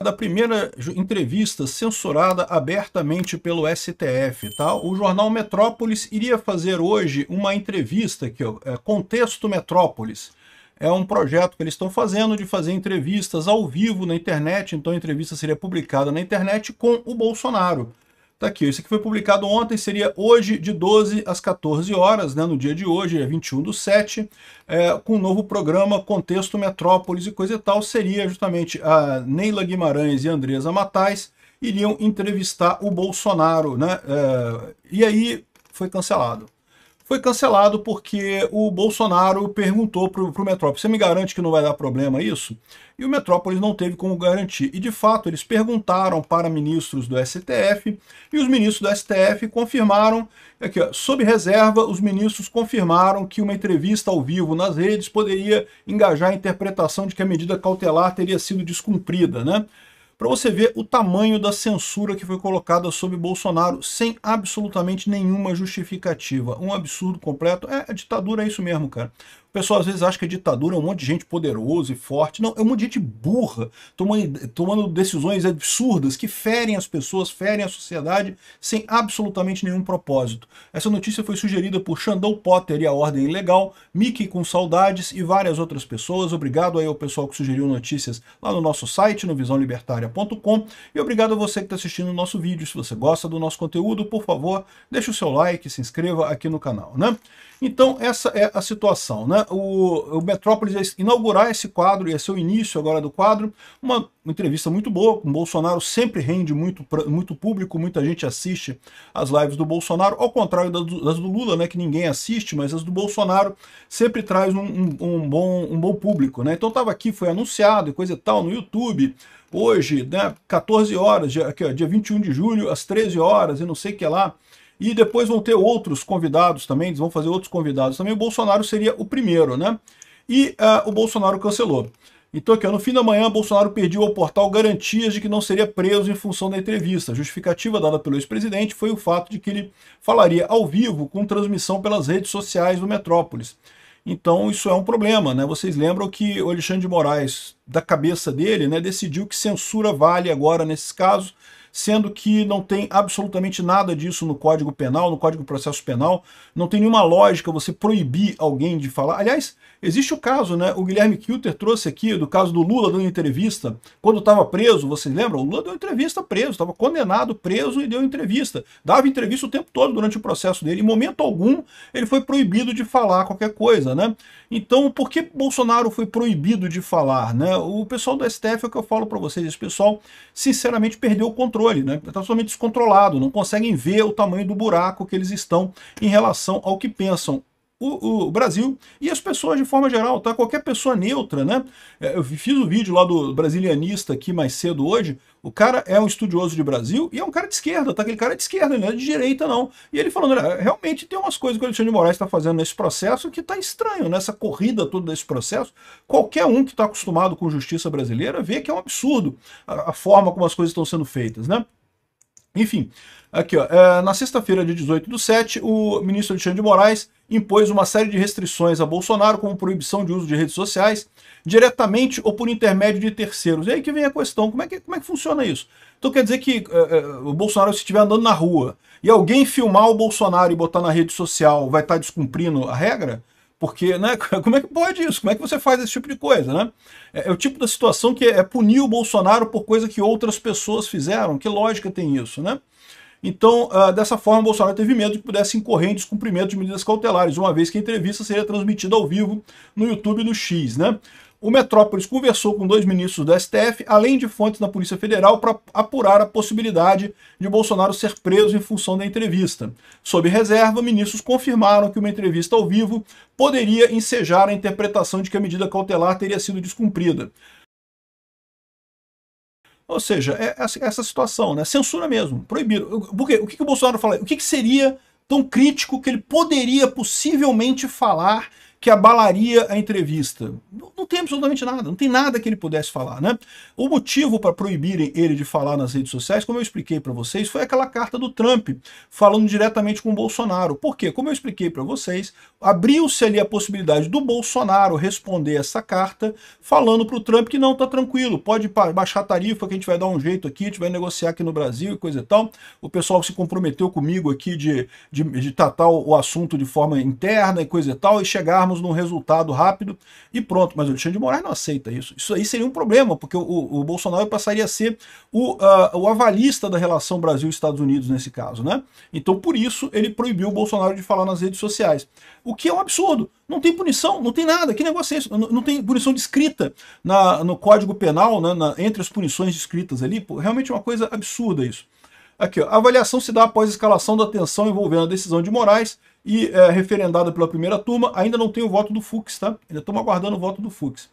Da primeira entrevista censurada abertamente pelo STF, tá? O jornal Metrópolis iria fazer hoje uma entrevista aqui, ó, Contexto Metrópolis. É um projeto que eles estão fazendo de fazer entrevistas ao vivo na internet, então a entrevista seria publicada na internet com o Bolsonaro. Tá aqui, esse aqui foi publicado ontem, seria hoje de 12 às 14 horas, né, no dia de hoje, é 21/7, com o novo programa Contexto Metrópolis e coisa e tal, seria justamente a Neila Guimarães e a Andresa Matais iriam entrevistar o Bolsonaro, né, e aí foi cancelado. Foi cancelado porque o Bolsonaro perguntou para o Metrópolis: você me garante que não vai dar problema isso? E o Metrópolis não teve como garantir. E de fato eles perguntaram para ministros do STF e os ministros do STF confirmaram, aqui, ó, sob reserva, os ministros confirmaram que uma entrevista ao vivo nas redes poderia engajar a interpretação de que a medida cautelar teria sido descumprida, né? Para você ver o tamanho da censura que foi colocada sobre Bolsonaro, sem absolutamente nenhuma justificativa. Um absurdo completo. A ditadura é isso mesmo, cara. O pessoal às vezes acha que a ditadura é um monte de gente poderosa e forte. Não, é um monte de gente burra, tomando decisões absurdas que ferem as pessoas, ferem a sociedade, sem absolutamente nenhum propósito. Essa notícia foi sugerida por Xandão Potter e a Ordem Ilegal, Mickey com Saudades e várias outras pessoas. Obrigado aí ao pessoal que sugeriu notícias lá no nosso site, no visãolibertaria.com, e obrigado a você que está assistindo o nosso vídeo. Se você gosta do nosso conteúdo, por favor, deixe o seu like, se inscreva aqui no canal, né? Então, essa é a situação, né? O Metrópolis ia inaugurar esse quadro, ia ser o início agora do quadro, uma entrevista muito boa, o Bolsonaro sempre rende muito público, muita gente assiste as lives do Bolsonaro, ao contrário das do Lula, né, que ninguém assiste, mas as do Bolsonaro sempre traz um bom público, né? Então estava aqui, foi anunciado e coisa e tal, no YouTube, hoje, né, 14 horas, aqui, ó, dia 21 de julho, às 13 horas, e não sei o que lá. E depois vão ter outros convidados também, eles vão fazer outros convidados também. O Bolsonaro seria o primeiro, né? E o Bolsonaro cancelou. Então aqui, no fim da manhã, Bolsonaro pediu ao portal garantias de que não seria preso em função da entrevista. A justificativa dada pelo ex-presidente foi o fato de que ele falaria ao vivo com transmissão pelas redes sociais do Metrópolis. Então isso é um problema, né? Vocês lembram que o Alexandre de Moraes, da cabeça dele, né, decidiu que censura vale agora nesses casos, sendo que não tem absolutamente nada disso no Código Penal, no Código de Processo Penal, não tem nenhuma lógica você proibir alguém de falar. Aliás, existe o caso, né? O Guilherme Kilter trouxe aqui do caso do Lula dando entrevista, quando estava preso, vocês lembram? O Lula deu entrevista preso, estava condenado, preso e deu entrevista. Dava entrevista o tempo todo durante o processo dele, em momento algum ele foi proibido de falar qualquer coisa, né? Então, por que Bolsonaro foi proibido de falar, né? O pessoal do STF, é o que eu falo para vocês, esse pessoal sinceramente perdeu o controle, né? Está totalmente descontrolado, não conseguem ver o tamanho do buraco que eles estão em relação ao que pensam o Brasil e as pessoas de forma geral, tá? Qualquer pessoa neutra, né? Eu fiz o vídeo lá do Brasilianista aqui mais cedo hoje, o cara é um estudioso de Brasil e é um cara de esquerda, tá? Aquele cara é de esquerda, ele não é de direita não. E ele falando, realmente tem umas coisas que o Alexandre de Moraes está fazendo nesse processo que tá estranho, nessa corrida toda desse processo. Qualquer um que está acostumado com justiça brasileira vê que é um absurdo a forma como as coisas estão sendo feitas, né? Enfim, aqui, ó, na sexta-feira, dia 18/7, o ministro Alexandre de Moraes impôs uma série de restrições a Bolsonaro, como proibição de uso de redes sociais, diretamente ou por intermédio de terceiros. E aí que vem a questão, como é que funciona isso? Então quer dizer que o Bolsonaro, se estiver andando na rua e alguém filmar o Bolsonaro e botar na rede social, vai estar descumprindo a regra? Porque, né, como é que pode isso? Como é que você faz esse tipo de coisa, né? É o tipo da situação que é punir o Bolsonaro por coisa que outras pessoas fizeram. Que lógica tem isso, né? Então, dessa forma, o Bolsonaro teve medo de que pudesse incorrer em descumprimento de medidas cautelares, uma vez que a entrevista seria transmitida ao vivo no YouTube do X, né? O Metrópolis conversou com 2 ministros do STF, além de fontes da Polícia Federal, para apurar a possibilidade de Bolsonaro ser preso em função da entrevista. Sob reserva, ministros confirmaram que uma entrevista ao vivo poderia ensejar a interpretação de que a medida cautelar teria sido descumprida. Ou seja, é essa situação, né? Censura mesmo, proibido. Por quê? O que o Bolsonaro fala? O que seria tão crítico que ele poderia possivelmente falar que abalaria a entrevista? Não tem absolutamente nada, não tem nada que ele pudesse falar, né? O motivo para proibirem ele de falar nas redes sociais, como eu expliquei para vocês, foi aquela carta do Trump, falando diretamente com o Bolsonaro. Por quê? Como eu expliquei para vocês, abriu-se ali a possibilidade do Bolsonaro responder essa carta, falando para o Trump que não, tá tranquilo, pode baixar a tarifa que a gente vai dar um jeito aqui, a gente vai negociar aqui no Brasil e coisa e tal. O pessoal se comprometeu comigo aqui de tratar o assunto de forma interna e coisa e tal, e chegarmos num resultado rápido e pronto. Mas o Alexandre de Moraes não aceita isso. Isso aí seria um problema, porque o Bolsonaro passaria a ser o avalista da relação Brasil-Estados Unidos nesse caso, né? Então, por isso, ele proibiu o Bolsonaro de falar nas redes sociais. O que é um absurdo. Não tem punição, não tem nada. Que negócio é isso? Não tem punição descrita no Código Penal, né, entre as punições descritas ali. Pô, realmente é uma coisa absurda isso. Aqui, ó, a avaliação se dá após a escalação da tensão envolvendo a decisão de Moraes e referendada pela primeira turma. Ainda não tem o voto do Fux, tá? Ainda estamos aguardando o voto do Fux.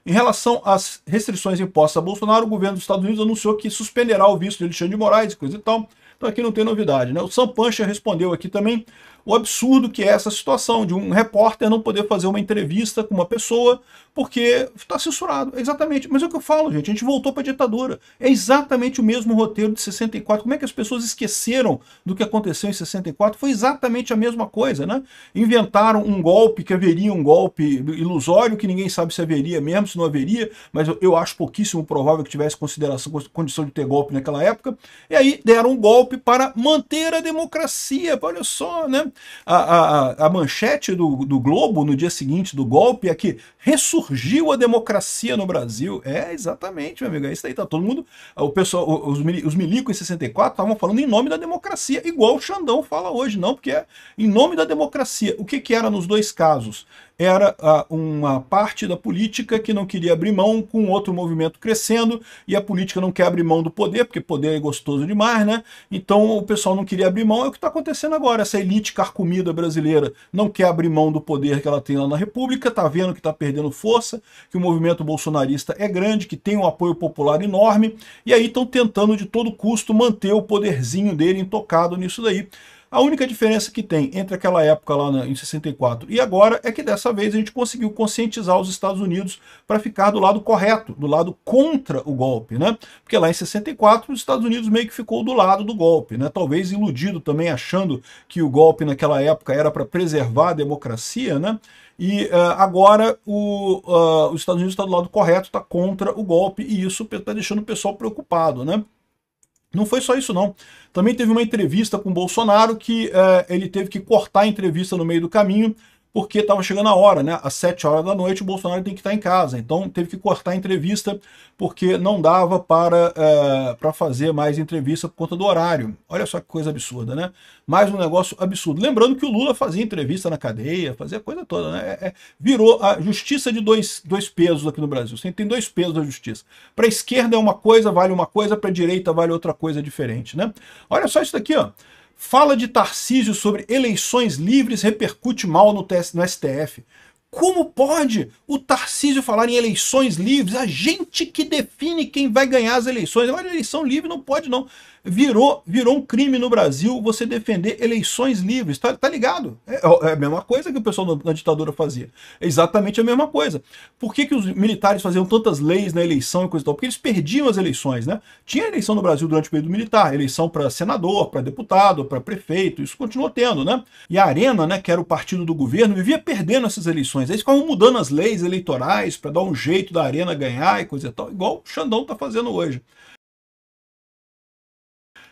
Em relação às restrições impostas a Bolsonaro, o governo dos Estados Unidos anunciou que suspenderá o visto de Alexandre de Moraes e coisa e tal. Então aqui não tem novidade, né? O Sam Pancha respondeu aqui também o absurdo que é essa situação de um repórter não poder fazer uma entrevista com uma pessoa porque está censurado. Exatamente. Mas é o que eu falo, gente. A gente voltou para a ditadura. É exatamente o mesmo roteiro de 64. Como é que as pessoas esqueceram do que aconteceu em 64? Foi exatamente a mesma coisa, né? Inventaram um golpe, que haveria um golpe ilusório, que ninguém sabe se haveria mesmo, se não haveria, mas eu acho pouquíssimo provável que tivesse condição de ter golpe naquela época. E aí deram um golpe para manter a democracia. Olha só, né? A manchete do Globo no dia seguinte do golpe é que ressurgiu a democracia no Brasil. É, exatamente, meu amigo. É isso aí, tá todo mundo. O pessoal, os milicos em 64 estavam falando em nome da democracia, igual o Xandão fala hoje, não, porque é em nome da democracia. O que era nos dois casos? Era uma parte da política que não queria abrir mão, com outro movimento crescendo, e a política não quer abrir mão do poder, porque poder é gostoso demais, né? Então o pessoal não queria abrir mão, é o que está acontecendo agora. Essa elite carcomida brasileira não quer abrir mão do poder que ela tem lá na República, está vendo que está perdendo força, que o movimento bolsonarista é grande, que tem um apoio popular enorme, e aí estão tentando de todo custo manter o poderzinho dele intocado nisso daí. A única diferença que tem entre aquela época lá em 64 e agora é que dessa vez a gente conseguiu conscientizar os Estados Unidos para ficar do lado correto, do lado contra o golpe, né? Porque lá em 64 os Estados Unidos meio que ficou do lado do golpe, né? Talvez iludido também, achando que o golpe naquela época era para preservar a democracia, né? E agora os Estados Unidos está do lado correto, está contra o golpe, e isso está deixando o pessoal preocupado, né? Não foi só isso, não. Também teve uma entrevista com o Bolsonaro que ele teve que cortar a entrevista no meio do caminho, porque estava chegando a hora, né? Às 7 horas da noite o Bolsonaro tem que estar em casa. Então teve que cortar a entrevista porque não dava para fazer mais entrevista por conta do horário. Olha só que coisa absurda, né? Mais um negócio absurdo. Lembrando que o Lula fazia entrevista na cadeia, fazia a coisa toda, né? Virou a justiça de dois pesos aqui no Brasil. Você tem dois pesos da justiça. Para a esquerda é uma coisa, vale uma coisa, para a direita vale outra coisa diferente, né? Olha só isso daqui, ó. Fala de Tarcísio sobre eleições livres repercute mal no STF. Como pode o Tarcísio falar em eleições livres? A gente que define quem vai ganhar as eleições. Agora, eleição livre não pode, não. Virou um crime no Brasil você defender eleições livres. Tá ligado? É a mesma coisa que o pessoal na ditadura fazia. É exatamente a mesma coisa. Por que os militares faziam tantas leis na eleição e coisa e tal? Porque eles perdiam as eleições, né? Tinha eleição no Brasil durante o período militar. Eleição para senador, para deputado, para prefeito. Isso continuou tendo, né? E a Arena, né, que era o partido do governo, vivia perdendo essas eleições. Aí eles ficavam mudando as leis eleitorais para dar um jeito da Arena ganhar e coisa e tal. Igual o Xandão tá fazendo hoje.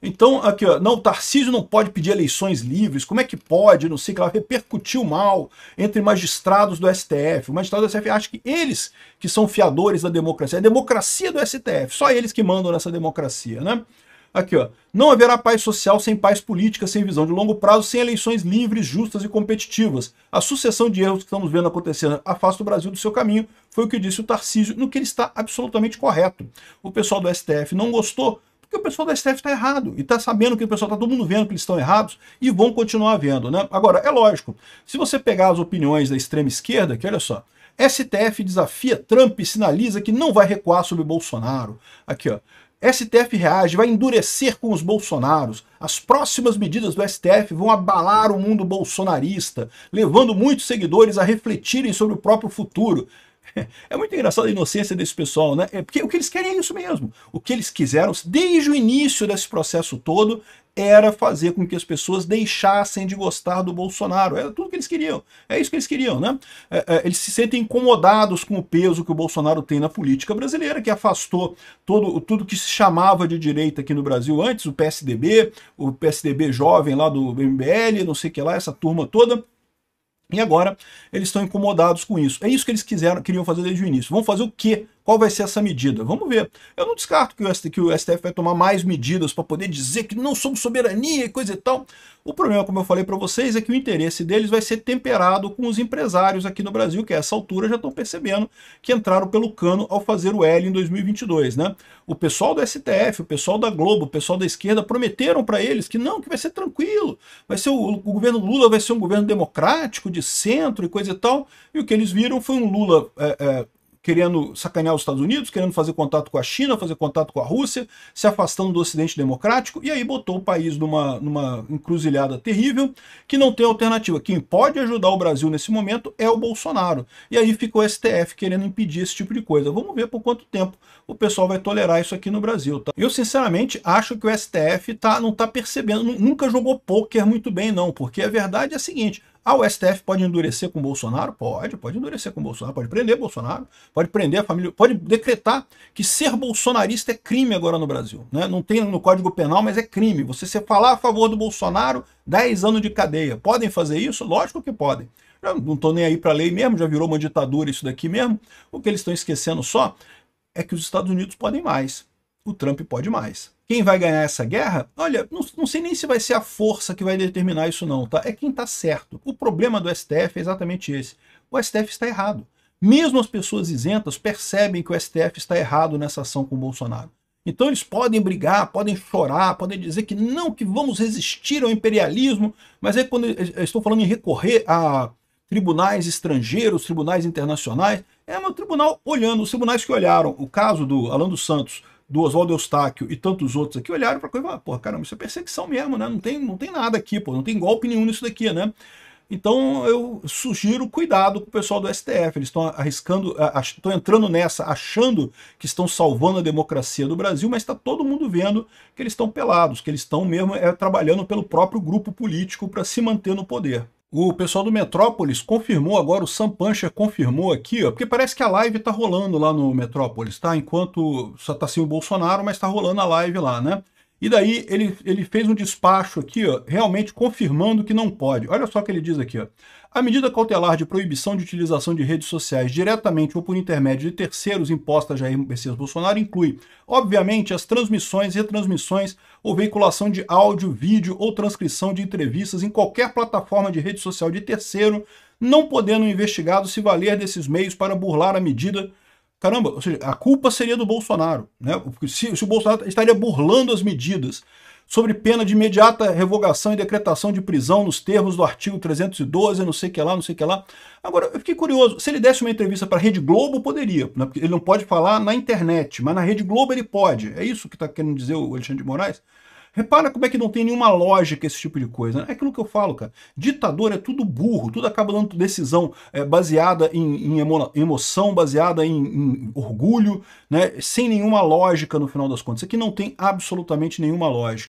Então, aqui, ó, não, o Tarcísio não pode pedir eleições livres, como é que pode, não sei, que ela repercutiu mal entre magistrados do STF. O magistrado do STF acha que eles que são fiadores da democracia, a democracia do STF, só eles que mandam nessa democracia, né? Aqui, ó, não haverá paz social sem paz política, sem visão de longo prazo, sem eleições livres, justas e competitivas. A sucessão de erros que estamos vendo acontecendo afasta o Brasil do seu caminho, foi o que disse o Tarcísio, no que ele está absolutamente correto. O pessoal do STF não gostou, porque o pessoal da STF está errado, e está sabendo que o pessoal está todo mundo vendo que eles estão errados, e vão continuar vendo, né? Agora, é lógico, se você pegar as opiniões da extrema esquerda, que olha só, STF desafia Trump e sinaliza que não vai recuar sobre Bolsonaro. Aqui, ó. STF reage, vai endurecer com os bolsonaros. As próximas medidas do STF vão abalar o mundo bolsonarista, levando muitos seguidores a refletirem sobre o próprio futuro. É muito engraçado a inocência desse pessoal, né? Porque o que eles querem é isso mesmo. O que eles quiseram, desde o início desse processo todo, era fazer com que as pessoas deixassem de gostar do Bolsonaro. Era tudo que eles queriam. É isso que eles queriam, né? Eles se sentem incomodados com o peso que o Bolsonaro tem na política brasileira, que afastou tudo que se chamava de direita aqui no Brasil antes, o PSDB jovem lá do MBL, não sei o que lá, essa turma toda. E agora eles estão incomodados com isso. É isso que eles queriam fazer desde o início. Vão fazer o quê? Qual vai ser essa medida? Vamos ver. Eu não descarto que o STF vai tomar mais medidas para poder dizer que não somos soberania e coisa e tal. O problema, como eu falei para vocês, é que o interesse deles vai ser temperado com os empresários aqui no Brasil, que a essa altura já estão percebendo que entraram pelo cano ao fazer o L em 2022, né? O pessoal do STF, o pessoal da Globo, o pessoal da esquerda prometeram para eles que não, que vai ser tranquilo, vai ser o governo Lula vai ser um governo democrático, de centro e coisa e tal, e o que eles viram foi um Lula querendo sacanear os Estados Unidos, querendo fazer contato com a China, fazer contato com a Rússia, se afastando do Ocidente democrático, e aí botou o país numa encruzilhada terrível, que não tem alternativa. Quem pode ajudar o Brasil nesse momento é o Bolsonaro. E aí fica o STF querendo impedir esse tipo de coisa. Vamos ver por quanto tempo o pessoal vai tolerar isso aqui no Brasil. Tá? Eu, sinceramente, acho que o STF não está percebendo, nunca jogou pôquer muito bem, não, porque a verdade é a seguinte: o STF pode endurecer com o Bolsonaro? Pode endurecer com o Bolsonaro, pode prender Bolsonaro, pode prender a família, pode decretar que ser bolsonarista é crime agora no Brasil. Né? Não tem no Código Penal, mas é crime. Você se falar a favor do Bolsonaro, 10 anos de cadeia. Podem fazer isso? Lógico que podem. Eu não estou nem aí para a lei mesmo, já virou uma ditadura isso daqui mesmo. O que eles estão esquecendo só é que os Estados Unidos podem mais. O Trump pode mais. Quem vai ganhar essa guerra? Olha, não sei nem se vai ser a força que vai determinar isso não, tá? É quem tá certo. O problema do STF é exatamente esse. O STF está errado. Mesmo as pessoas isentas percebem que o STF está errado nessa ação com o Bolsonaro. Então eles podem brigar, podem chorar, podem dizer que não, que vamos resistir ao imperialismo, mas aí quando eu estou falando em recorrer a tribunais estrangeiros, tribunais internacionais, o tribunal olhando, os tribunais que olharam o caso do Alan dos Santos, do Oswaldo Eustáquio e tantos outros aqui olharam para coisa e falaram, pô, caramba, isso é perseguição mesmo, né? Não tem nada aqui, pô, não tem golpe nenhum nisso daqui, né? Então eu sugiro cuidado com o pessoal do STF, eles estão arriscando, estão entrando nessa, achando que estão salvando a democracia do Brasil, mas está todo mundo vendo que eles estão pelados, que eles estão mesmo trabalhando pelo próprio grupo político para se manter no poder. O pessoal do Metrópolis confirmou agora, o Sam Puncher confirmou aqui, ó, porque parece que a live tá rolando lá no Metrópolis, tá? Enquanto só tá sem o Bolsonaro, mas tá rolando a live lá, né? E daí ele fez um despacho aqui, ó, realmente confirmando que não pode. Olha só o que ele diz aqui, ó. A medida cautelar de proibição de utilização de redes sociais diretamente ou por intermédio de terceiros imposta a Jair Messias Bolsonaro inclui, obviamente, as transmissões, retransmissões ou veiculação de áudio, vídeo ou transcrição de entrevistas em qualquer plataforma de rede social de terceiro, não podendo o investigado se valer desses meios para burlar a medida. Caramba, ou seja, a culpa seria do Bolsonaro, né? Se o Bolsonaro estaria burlando as medidas sobre pena de imediata revogação e decretação de prisão nos termos do artigo 312, não sei o que lá, não sei o que lá. Agora, eu fiquei curioso, se ele desse uma entrevista para a Rede Globo, poderia, né? Porque ele não pode falar na internet, mas na Rede Globo ele pode. É isso que está querendo dizer o Alexandre de Moraes? Repara como é que não tem nenhuma lógica esse tipo de coisa. Né? É aquilo que eu falo, cara. Ditador é tudo burro, tudo acaba dando decisão baseada em emoção, baseada em orgulho, né? Sem nenhuma lógica no final das contas. Isso aqui não tem absolutamente nenhuma lógica.